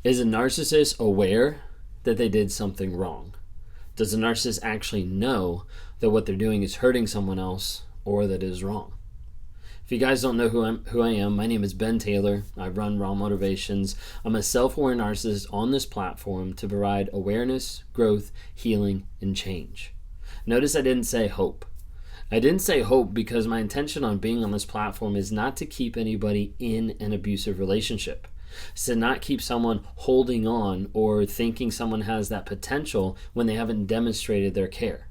Is a narcissist aware that they did something wrong? Does the narcissist actually know that what they're doing is hurting someone else or that is wrong? If you guys don't know who I am, my name is Ben Taylor. I run Raw Motivations. I'm a self-aware narcissist on this platform to provide awareness, growth, healing, and change. Notice I didn't say hope. I didn't say hope because my intention on being on this platform is not to keep anybody in an abusive relationship. It's to not keep someone holding on or thinking someone has that potential when they haven't demonstrated their care.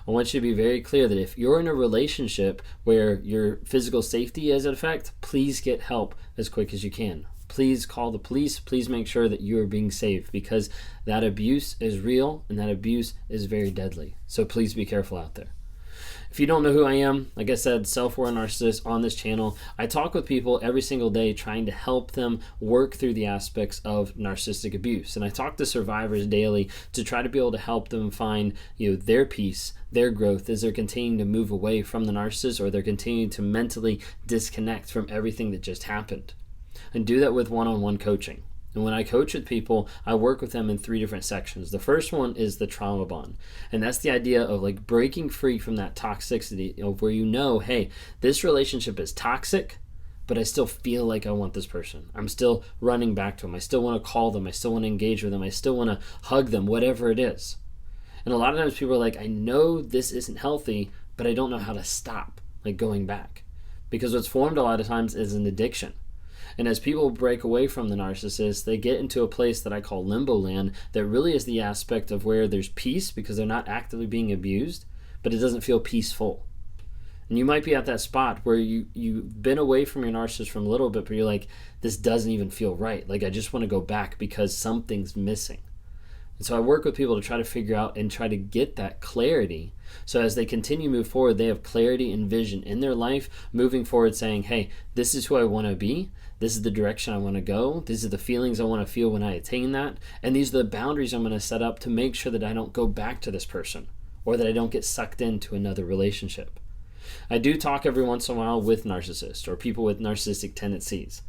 I want you to be very clear that if you're in a relationship where your physical safety is at effect, please get help as quick as you can. Please call the police. Please make sure that you are being safe because that abuse is real and that abuse is very deadly. So please be careful out there. If you don't know who I am, like I said, self-aware narcissist on this channel. I talk with people every single day trying to help them work through the aspects of narcissistic abuse. And I talk to survivors daily to try to be able to help them find their peace, their growth as they're continuing to move away from the narcissist or they're continuing to mentally disconnect from everything that just happened. And do that with one-on-one coaching. And when I coach with people, I work with them in 3 different sections. The first one is the trauma bond. And that's the idea of like breaking free from that toxicity of where hey, this relationship is toxic, but I still feel like I want this person. I'm still running back to them. I still want to call them. I still want to engage with them. I still want to hug them, whatever it is. And a lot of times people are like, I know this isn't healthy, but I don't know how to stop going back. Because what's formed a lot of times is an addiction. And as people break away from the narcissist, they get into a place that I call limbo land that really is the aspect of where there's peace because they're not actively being abused, but it doesn't feel peaceful. And you might be at that spot where you've been away from your narcissist for a little bit, but you're like, this doesn't even feel right. Like, I just want to go back because something's missing. And so I work with people to try to figure out and try to get that clarity. So as they continue to move forward, they have clarity and vision in their life moving forward saying, hey, this is who I want to be. This is the direction I want to go. These are the feelings I want to feel when I attain that. And these are the boundaries I'm going to set up to make sure that I don't go back to this person or that I don't get sucked into another relationship. I do talk every once in a while with narcissists or people with narcissistic tendencies.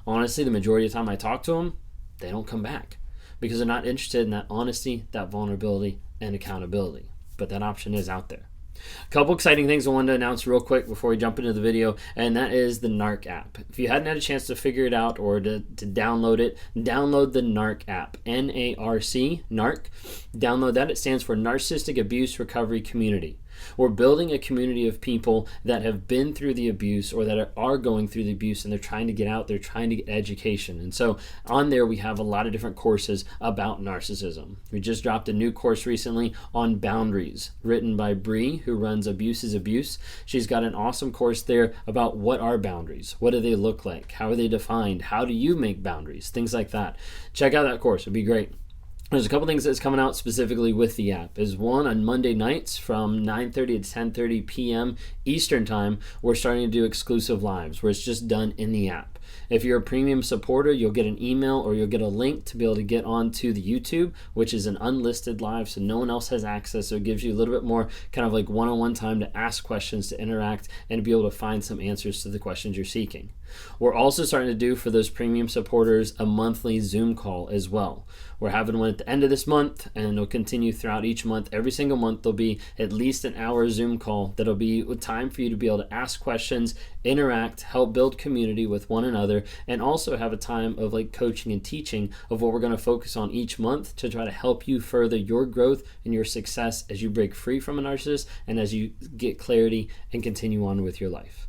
Honestly, the majority of the time I talk to them, they don't come back because they're not interested in that honesty, that vulnerability, and accountability. But that option is out there. A couple exciting things I wanted to announce real quick before we jump into the video, and that is the NARC app. If you hadn't had a chance to figure it out or to download it, download the NARC app, N-A-R-C, NARC. Download that. It stands for Narcissistic Abuse Recovery Community. We're building a community of people that have been through the abuse or that are going through the abuse and they're trying to get out, they're trying to get education. And so on there we have a lot of different courses about narcissism. We just dropped a new course recently on boundaries, written by Bree, who runs Abuse is Abuse. She's got an awesome course there about what are boundaries, what do they look like, how are they defined, how do you make boundaries, things like that. Check out that course, it'd be great. There's a couple things that's coming out specifically with the app. Is one, on Monday nights from 9:30 to 10:30 p.m. Eastern time, we're starting to do exclusive lives where it's just done in the app. If you're a premium supporter, you'll get an email or you'll get a link to be able to get onto the YouTube, which is an unlisted live, so no one else has access. So it gives you a little bit more kind of like one-on-one time to ask questions, to interact, and to be able to find some answers to the questions you're seeking. We're also starting to do for those premium supporters a monthly Zoom call as well. We're having one at the end of this month, and it'll continue throughout each month. Every single month there'll be at least an hour Zoom call that'll be time for you to be able to ask questions, interact, help build community with one another, and also have a time of coaching and teaching of what we're going to focus on each month to try to help you further your growth and your success as you break free from a narcissist and as you get clarity and continue on with your life.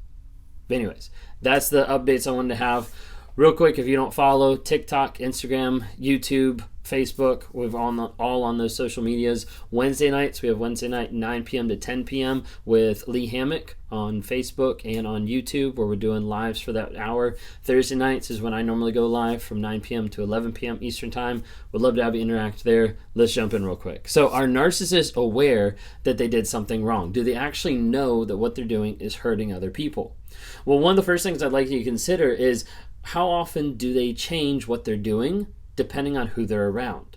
But anyways, that's the updates I wanted to have. Real quick, if you don't follow TikTok, Instagram, YouTube, Facebook, we're all on those social medias. Wednesday nights, we have Wednesday night 9 p.m. to 10 p.m. with Lee Hammock on Facebook and on YouTube, where we're doing lives for that hour. Thursday nights is when I normally go live from 9 p.m. to 11 p.m. Eastern time. Would love to have you interact there. Let's jump in real quick. So are narcissists aware that they did something wrong? Do they actually know that what they're doing is hurting other people? Well, one of the first things I'd like you to consider is how often do they change what they're doing depending on who they're around?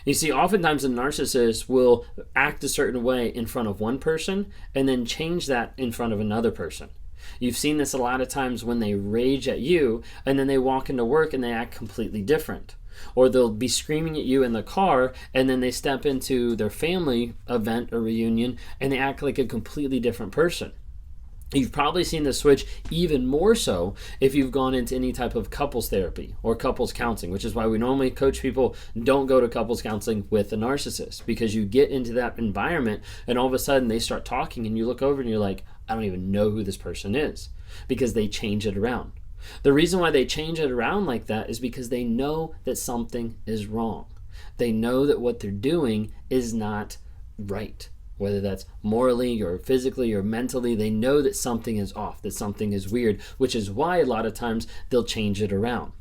You see, oftentimes a narcissist will act a certain way in front of one person and then change that in front of another person. You've seen this a lot of times when they rage at you and then they walk into work and they act completely different. Or they'll be screaming at you in the car and then they step into their family event or reunion and they act like a completely different person. You've probably seen the switch even more so if you've gone into any type of couples therapy or couples counseling, which is why we normally coach people don't go to couples counseling with a narcissist, because you get into that environment and all of a sudden they start talking and you look over and you're like, I don't even know who this person is, because they change it around. The reason why they change it around like that is because they know that something is wrong. They know that what they're doing is not right. Whether that's morally or physically or mentally, they know that something is off, that something is weird, which is why a lot of times they'll change it around.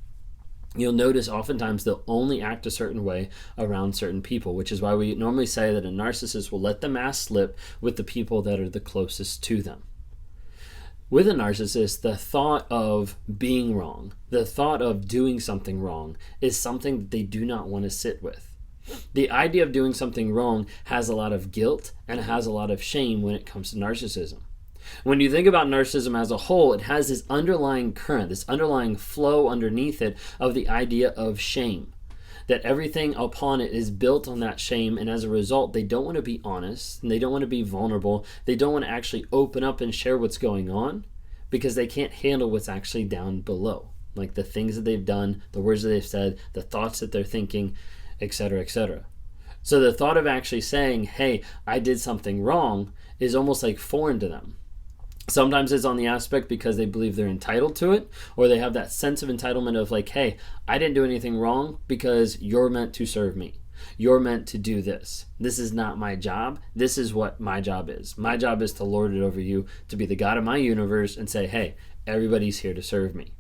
You'll notice oftentimes they'll only act a certain way around certain people, which is why we normally say that a narcissist will let the mask slip with the people that are the closest to them. With a narcissist, the thought of being wrong, the thought of doing something wrong is something that they do not want to sit with. The idea of doing something wrong has a lot of guilt and it has a lot of shame when it comes to narcissism. When you think about narcissism as a whole, it has this underlying current, this underlying flow underneath it of the idea of shame. That everything upon it is built on that shame, and as a result, they don't want to be honest, and they don't want to be vulnerable, they don't want to actually open up and share what's going on, because they can't handle what's actually down below. Like the things that they've done, the words that they've said, the thoughts that they're thinking, etc., etc. So the thought of actually saying, hey, I did something wrong is almost like foreign to them. Sometimes it's on the aspect because they believe they're entitled to it, or they have that sense of entitlement of like, hey, I didn't do anything wrong because you're meant to serve me. You're meant to do this. This is not my job. This is what my job is. My job is to lord it over you, to be the God of my universe and say, hey, everybody's here to serve me.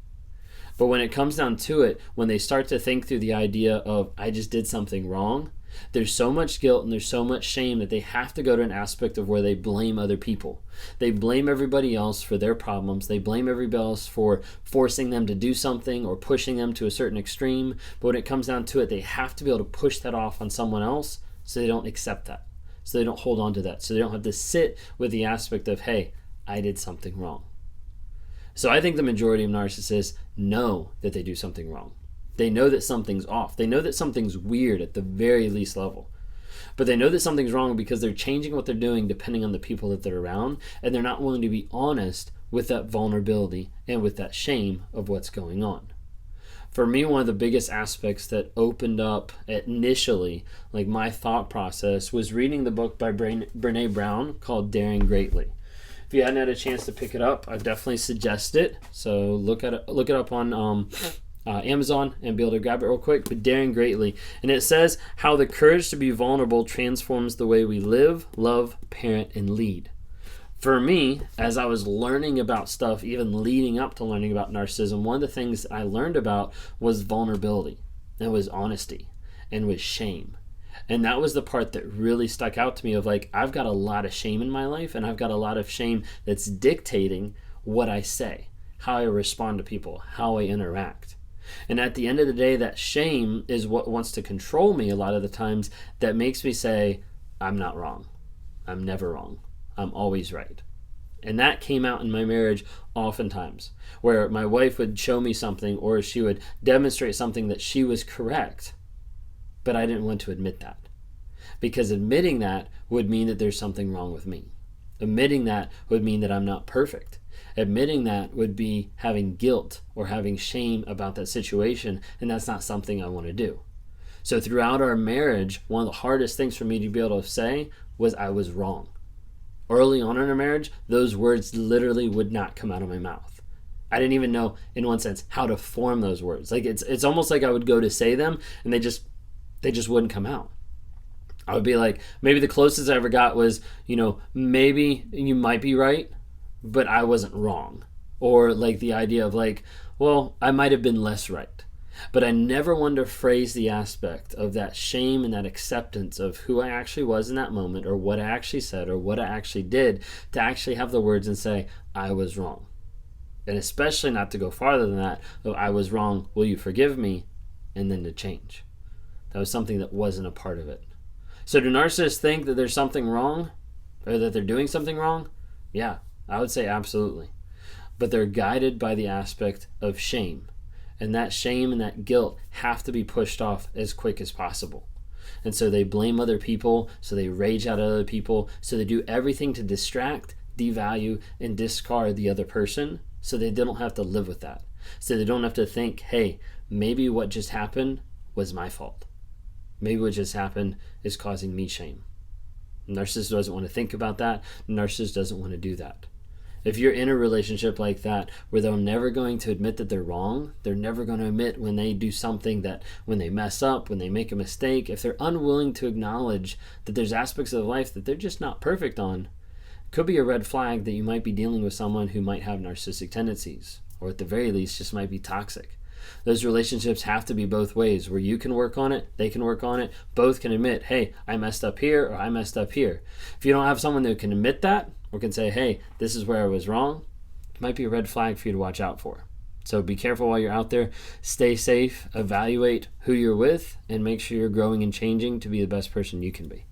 But when it comes down to it, when they start to think through the idea of, I just did something wrong, there's so much guilt and there's so much shame that they have to go to an aspect of where they blame other people. They blame everybody else for their problems. They blame everybody else for forcing them to do something or pushing them to a certain extreme. But when it comes down to it, they have to be able to push that off on someone else so they don't accept that, so they don't hold on to that, so they don't have to sit with the aspect of, hey, I did something wrong. So I think the majority of narcissists know that they do something wrong. They know that something's off. They know that something's weird at the very least level. But they know that something's wrong because they're changing what they're doing depending on the people that they're around, and they're not willing to be honest with that vulnerability and with that shame of what's going on. For me, one of the biggest aspects that opened up initially, like my thought process, was reading the book by Brene Brown called Daring Greatly. If you hadn't had a chance to pick it up, I definitely suggest it. So look it up on Amazon and be able to grab it real quick. But Daring Greatly, and it says how the courage to be vulnerable transforms the way we live, love, parent, and lead. For me, as I was learning about stuff, even leading up to learning about narcissism, one of the things I learned about was vulnerability, and was honesty, and was shame. And that was the part that really stuck out to me of like, I've got a lot of shame in my life, and I've got a lot of shame that's dictating what I say, how I respond to people, how I interact. And at the end of the day, that shame is what wants to control me a lot of the times, that makes me say, I'm not wrong. I'm never wrong. I'm always right. And that came out in my marriage oftentimes, where my wife would show me something or she would demonstrate something that she was correct, but I didn't want to admit that. Because admitting that would mean that there's something wrong with me. Admitting that would mean that I'm not perfect. Admitting that would be having guilt or having shame about that situation, and that's not something I want to do. So throughout our marriage, one of the hardest things for me to be able to say was I was wrong. Early on in our marriage, those words literally would not come out of my mouth. I didn't even know, in one sense, how to form those words. Like it's almost like I would go to say them and they just wouldn't come out. I would be like, maybe the closest I ever got was, maybe you might be right, but I wasn't wrong. Or like the idea of like, well, I might have been less right. But I never wanted to phrase the aspect of that shame and that acceptance of who I actually was in that moment, or what I actually said, or what I actually did, to actually have the words and say, I was wrong. And especially not to go farther than that, oh, I was wrong, will you forgive me? And then to change. That was something that wasn't a part of it. So do narcissists think that there's something wrong, or that they're doing something wrong? Yeah, I would say absolutely. but they're guided by the aspect of shame. And that shame and that guilt have to be pushed off as quick as possible. And so they blame other people, so they rage out at other people, so they do everything to distract, devalue, and discard the other person so they don't have to live with that. So they don't have to think, hey, maybe what just happened was my fault. Maybe what just happened is causing me shame. Narcissist doesn't want to think about that. Narcissist doesn't want to do that. If you're in a relationship like that where they're never going to admit that they're wrong, they're never going to admit when they do something, that when they mess up, when they make a mistake, if they're unwilling to acknowledge that there's aspects of life that they're just not perfect on, it could be a red flag that you might be dealing with someone who might have narcissistic tendencies, or at the very least just might be toxic. Those relationships have to be both ways, where you can work on it, they can work on it, both can admit, hey, I messed up here, or I messed up here. If you don't have someone that can admit that, or can say, hey, this is where I was wrong, it might be a red flag for you to watch out for. So be careful while you're out there, stay safe, evaluate who you're with, and make sure you're growing and changing to be the best person you can be.